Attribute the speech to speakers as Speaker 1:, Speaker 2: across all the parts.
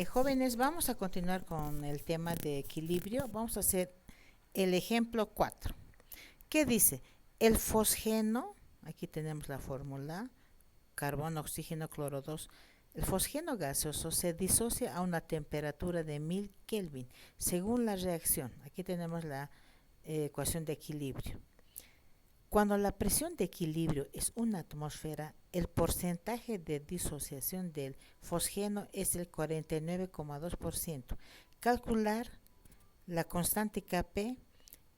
Speaker 1: Jóvenes, vamos a continuar con el tema de equilibrio. Vamos a hacer el ejemplo 4. ¿Qué dice? El fosgeno, aquí tenemos la fórmula, carbono, oxígeno, cloro 2. El fosgeno gaseoso se disocia a una temperatura de 1000 Kelvin según la reacción. Aquí tenemos la ecuación de equilibrio. Cuando la presión de equilibrio es una atmósfera, el porcentaje de disociación del fosgeno es el 49,2%. Calcular la constante Kp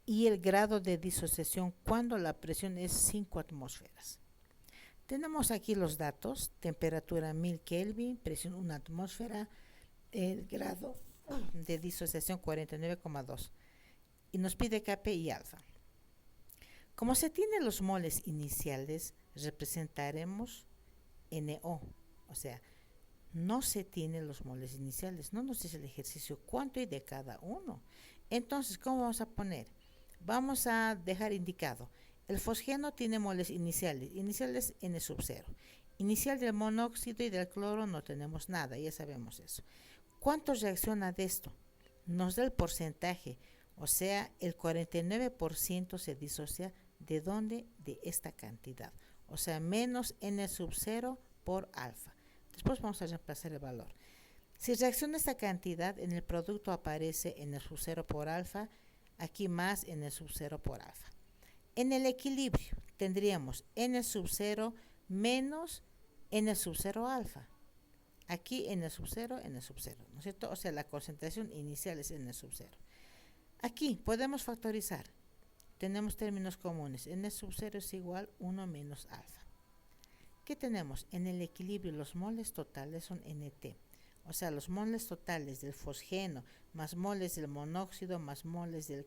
Speaker 1: y el grado de disociación cuando la presión es 5 atmósferas. Tenemos aquí los datos: temperatura 1000 Kelvin, presión 1 atmósfera, el grado de disociación 49,2 y nos pide Kp y alfa. Como se tienen los moles iniciales, representaremos NO, o sea, no se tienen los moles iniciales, no nos dice el ejercicio cuánto hay de cada uno. Entonces, ¿cómo vamos a poner? Vamos a dejar indicado, el fosgeno tiene moles iniciales N sub 0. Inicial del monóxido y del cloro no tenemos nada, ya sabemos eso. ¿Cuánto reacciona de esto? Nos da el porcentaje, o sea, el 49% se disocia. ¿De dónde? De esta cantidad, o sea, menos N sub 0 por alfa. Después vamos a reemplazar el valor. Si reacciona esta cantidad, en el producto aparece N sub 0 por alfa, aquí más N sub 0 por alfa. En el equilibrio tendríamos N sub 0 menos N sub 0 alfa. Aquí N sub 0, N sub 0, ¿no es cierto? O sea, la concentración inicial es N sub 0. Aquí podemos factorizar. Tenemos términos comunes. N sub 0 es igual 1 menos alfa. ¿Qué tenemos? En el equilibrio los moles totales son NT. O sea, los moles totales del fosgeno más moles del monóxido más moles del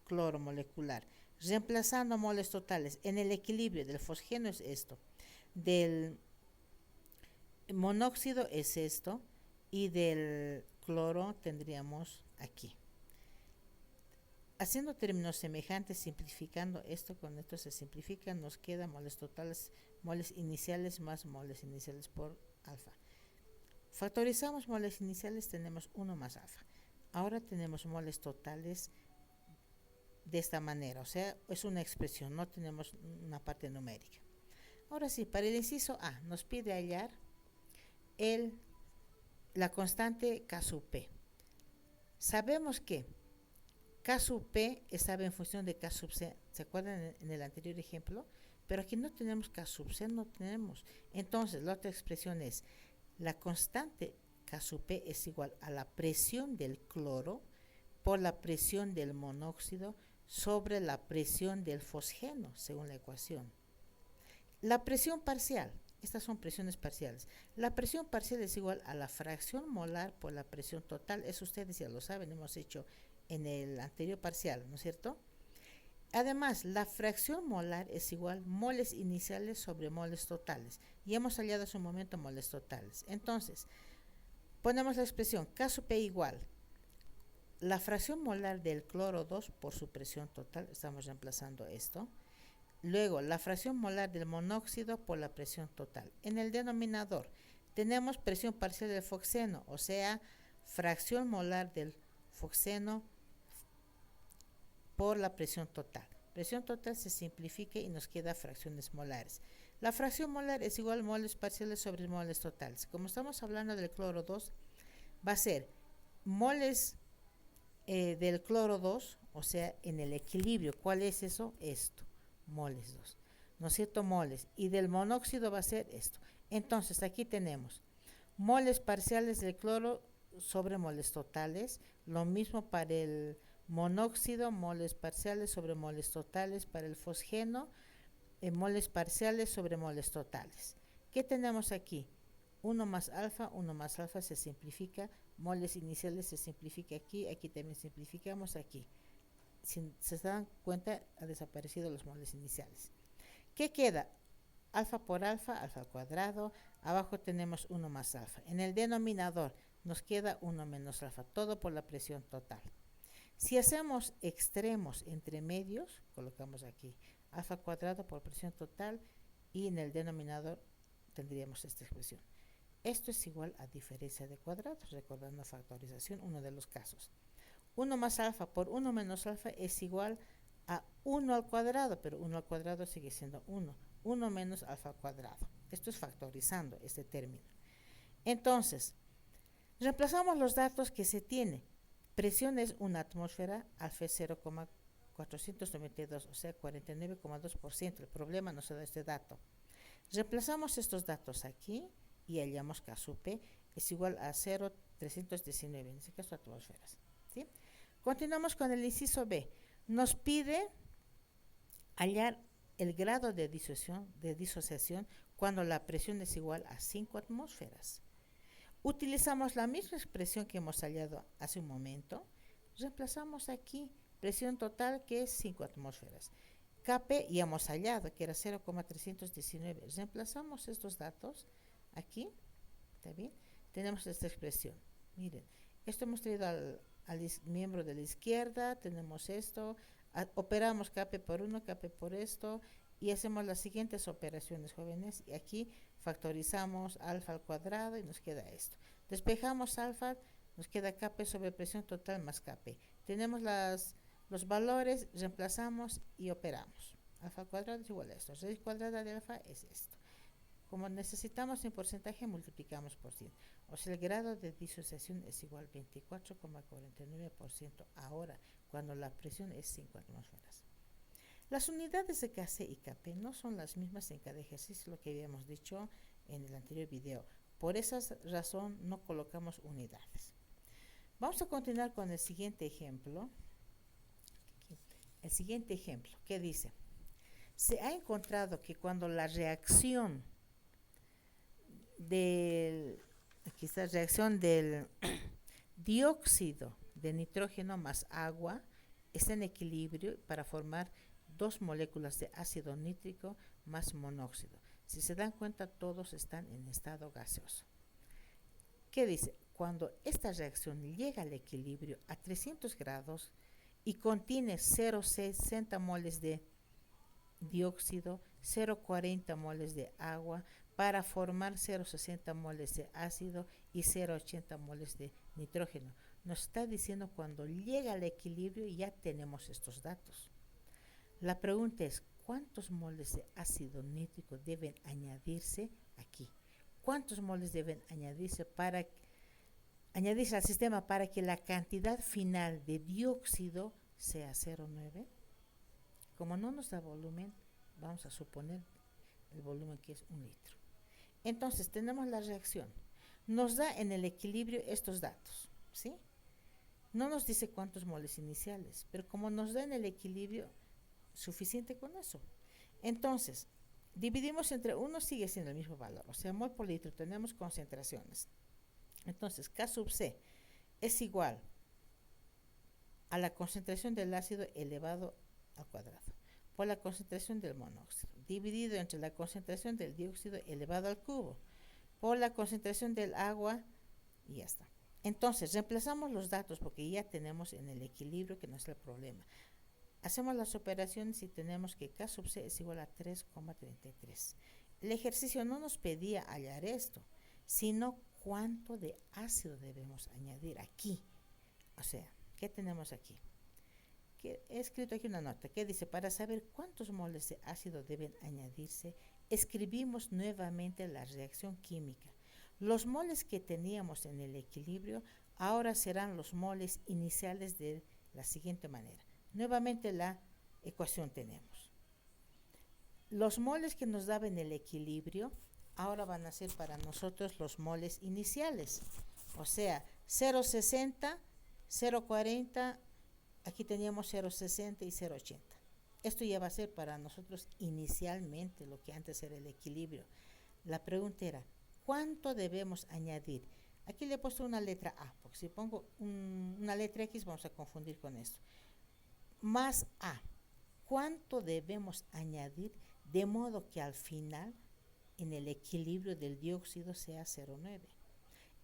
Speaker 1: cloro molecular. Reemplazando moles totales. En el equilibrio del fosgeno es esto. Del monóxido es esto. Y del cloro tendríamos aquí. Haciendo términos semejantes, simplificando esto con esto se simplifica, nos queda moles totales, moles iniciales más moles iniciales por alfa. Factorizamos moles iniciales, tenemos 1 más alfa. Ahora tenemos moles totales de esta manera, o sea, es una expresión, no tenemos una parte numérica. Ahora sí, para el inciso A, nos pide hallar la constante K sub P. Sabemos que K sub P estaba en función de K sub C, ¿se acuerdan en el anterior ejemplo? Pero aquí no tenemos K sub C, no tenemos. Entonces, la otra expresión es, la constante K sub P es igual a la presión del cloro por la presión del monóxido sobre la presión del fosgeno, según la ecuación. La presión parcial, estas son presiones parciales. La presión parcial es igual a la fracción molar por la presión total. Eso ustedes ya lo saben, hemos hecho en el anterior parcial, ¿no es cierto? Además, la fracción molar es igual moles iniciales sobre moles totales. Y hemos hallado hace un momento moles totales. Entonces, ponemos la expresión K sub P igual la fracción molar del cloro 2 por su presión total. Estamos reemplazando esto. Luego, la fracción molar del monóxido por la presión total. En el denominador tenemos presión parcial del fosgeno, o sea, fracción molar del fosgeno por la presión total. Presión total se simplifica y nos queda fracciones molares. La fracción molar es igual a moles parciales sobre moles totales. Como estamos hablando del cloro 2, va a ser moles del cloro 2, o sea, en el equilibrio. ¿Cuál es eso? Esto, moles 2. ¿No es cierto? Moles. Y del monóxido va a ser esto. Entonces, aquí tenemos moles parciales del cloro sobre moles totales. Lo mismo para el monóxido, moles parciales sobre moles totales. Para el fosgeno, moles parciales sobre moles totales. ¿Qué tenemos aquí? 1 más alfa se simplifica, moles iniciales se simplifica aquí, aquí también simplificamos aquí. Si se dan cuenta, ha desaparecido los moles iniciales. ¿Qué queda? Alfa por alfa, alfa al cuadrado, abajo tenemos 1 más alfa. En el denominador nos queda 1 menos alfa, todo por la presión total. Si hacemos extremos entre medios, colocamos aquí alfa cuadrado por presión total y en el denominador tendríamos esta expresión. Esto es igual a diferencia de cuadrados, recordando factorización, uno de los casos. 1 más alfa por 1 menos alfa es igual a 1 al cuadrado, pero 1 al cuadrado sigue siendo 1. 1 menos alfa al cuadrado. Esto es factorizando este término. Entonces, reemplazamos los datos que se tiene. Presión es una atmósfera, alfa es 0,492, o sea, 49,2%. El problema nos da este dato. Reemplazamos estos datos aquí y hallamos K sub P es igual a 0,319, en este caso atmósferas. ¿Sí? Continuamos con el inciso B. Nos pide hallar el grado de disociación cuando la presión es igual a 5 atmósferas. Utilizamos la misma expresión que hemos hallado hace un momento. Reemplazamos aquí presión total, que es 5 atmósferas. Kp ya hemos hallado, que era 0,319. Reemplazamos estos datos aquí. ¿Está bien? Tenemos esta expresión. Miren, esto hemos traído al miembro de la izquierda. Tenemos esto. Operamos Kp por 1, Kp por esto. Y hacemos las siguientes operaciones, jóvenes. Y aquí factorizamos alfa al cuadrado y nos queda esto. Despejamos alfa, nos queda Kp sobre presión total más Kp. Tenemos los valores, reemplazamos y operamos. Alfa al cuadrado es igual a esto. Raíz cuadrada de alfa es esto. Como necesitamos en porcentaje, multiplicamos por 100. O sea, el grado de disociación es igual a 24,49% ahora, cuando la presión es 5 atmósferas. Las unidades de Kc y Kp no son las mismas en cada ejercicio, lo que habíamos dicho en el anterior video. Por esa razón no colocamos unidades. Vamos a continuar con el siguiente ejemplo. El siguiente ejemplo, ¿qué dice? Se ha encontrado que cuando la reacción del dióxido de nitrógeno más agua está en equilibrio para formar 2 moléculas de ácido nítrico más monóxido. Si se dan cuenta, todos están en estado gaseoso. ¿Qué dice? Cuando esta reacción llega al equilibrio a 300 grados y contiene 0,60 moles de dióxido, 0,40 moles de agua, para formar 0,60 moles de ácido y 0,80 moles de nitrógeno. Nos está diciendo cuando llega al equilibrio y ya tenemos estos datos. La pregunta es, ¿cuántos moles de ácido nítrico deben añadirse aquí? ¿Cuántos moles deben añadirse al sistema para que la cantidad final de dióxido sea 0,9? Como no nos da volumen, vamos a suponer el volumen que es 1 litro. Entonces tenemos la reacción. Nos da en el equilibrio estos datos, ¿sí? No nos dice cuántos moles iniciales, pero como nos da en el equilibrio, suficiente con eso. Entonces, dividimos entre 1, sigue siendo el mismo valor, o sea, mol por litro, tenemos concentraciones. Entonces, K sub C es igual a la concentración del ácido elevado al cuadrado por la concentración del monóxido, dividido entre la concentración del dióxido elevado al cubo por la concentración del agua, y ya está. Entonces, reemplazamos los datos porque ya tenemos en el equilibrio, que no es el problema. Hacemos las operaciones y tenemos que K sub C es igual a 3,33. El ejercicio no nos pedía hallar esto, sino cuánto de ácido debemos añadir aquí. O sea, ¿qué tenemos aquí? Que he escrito aquí una nota que dice, para saber cuántos moles de ácido deben añadirse, escribimos nuevamente la reacción química. Los moles que teníamos en el equilibrio ahora serán los moles iniciales de la siguiente manera. Nuevamente la ecuación tenemos. Los moles que nos daban el equilibrio ahora van a ser para nosotros los moles iniciales. O sea, 0,60, 0,40, aquí teníamos 0,60 y 0,80. Esto ya va a ser para nosotros inicialmente lo que antes era el equilibrio. La pregunta era, ¿cuánto debemos añadir? Aquí le he puesto una letra A, porque si pongo una letra X vamos a confundir con esto. Más A, ¿cuánto debemos añadir de modo que al final en el equilibrio del dióxido sea 0,9?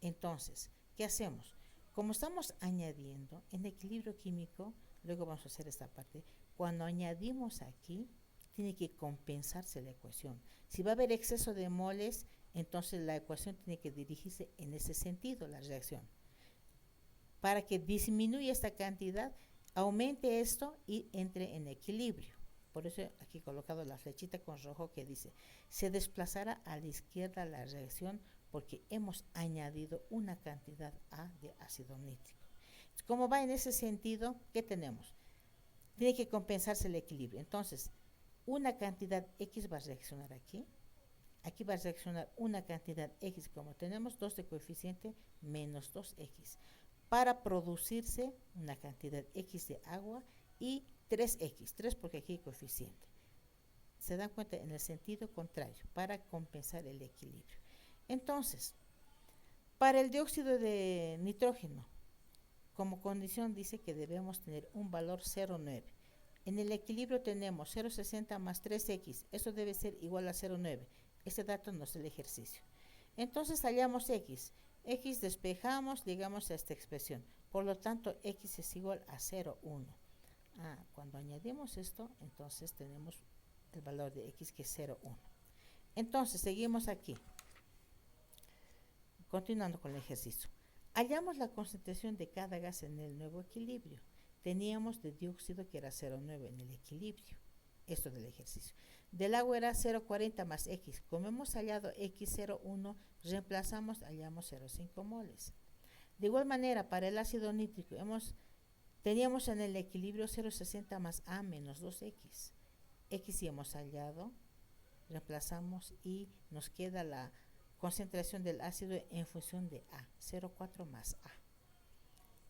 Speaker 1: Entonces, ¿qué hacemos? Como estamos añadiendo en equilibrio químico, luego vamos a hacer esta parte, cuando añadimos aquí, tiene que compensarse la ecuación. Si va a haber exceso de moles, Entonces la ecuación tiene que dirigirse en ese sentido, la reacción. Para que disminuya esta cantidad, aumente esto y entre en equilibrio. Por eso aquí he colocado la flechita con rojo que dice, se desplazará a la izquierda la reacción porque hemos añadido una cantidad A de ácido nítrico. Como va en ese sentido, ¿qué tenemos? Tiene que compensarse el equilibrio. Entonces, una cantidad X va a reaccionar aquí. Aquí va a reaccionar una cantidad X, como tenemos 2 de coeficiente menos 2X, para producirse una cantidad X de agua y 3X, 3 porque aquí hay coeficiente. Se dan cuenta en el sentido contrario, para compensar el equilibrio. Entonces, para el dióxido de nitrógeno, como condición dice que debemos tener un valor 0,9. En el equilibrio tenemos 0,60 más 3X, eso debe ser igual a 0,9. Este dato no es el ejercicio. Entonces hallamos X. X despejamos, llegamos a esta expresión. Por lo tanto, X es igual a 0,1. Cuando añadimos esto, entonces tenemos el valor de X que es 0,1. Entonces, seguimos aquí. Continuando con el ejercicio. Hallamos la concentración de cada gas en el nuevo equilibrio. Teníamos de dióxido que era 0,9 en el equilibrio. Esto del ejercicio. Del agua era 0,40 más X. Como hemos hallado X0,1, reemplazamos, hallamos 0,5 moles. De igual manera, para el ácido nítrico, teníamos en el equilibrio 0,60 más A menos 2X. X sí hemos hallado, reemplazamos y nos queda la concentración del ácido en función de A, 0,4 más A.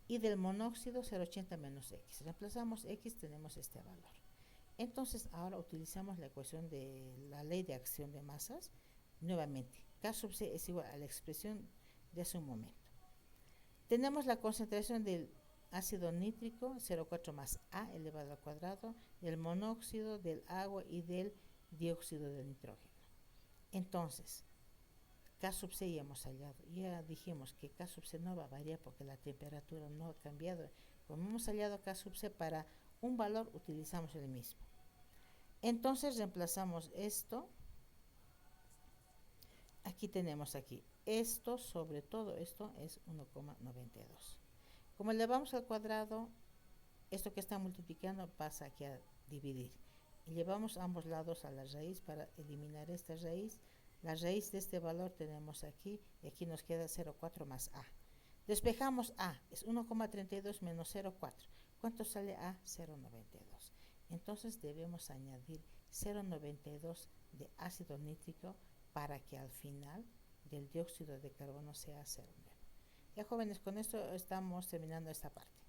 Speaker 1: Y del monóxido 0,80 menos X. Reemplazamos X, tenemos este valor. Entonces ahora utilizamos la ecuación de la ley de acción de masas. Nuevamente, K sub C es igual a la expresión de hace un momento. Tenemos la concentración del ácido nítrico, 0,4 más A elevado al cuadrado, del monóxido, del agua y del dióxido de nitrógeno. Entonces, K sub C ya hemos hallado. Ya dijimos que K sub C no va a variar porque la temperatura no ha cambiado. Como hemos hallado K sub C para un valor, utilizamos el mismo. Entonces reemplazamos esto. Aquí tenemos esto sobre todo esto es 1,92. Como elevamos al cuadrado, esto que está multiplicando pasa aquí a dividir. Y llevamos ambos lados a la raíz para eliminar esta raíz. La raíz de este valor tenemos aquí y aquí nos queda 0,4 más A. Despejamos A, es 1,32 menos 0,4. ¿Cuánto sale A? 0,92. Entonces debemos añadir 0,92 de ácido nítrico para que al final del dióxido de carbono sea 0,9. Ya jóvenes, con esto estamos terminando esta parte.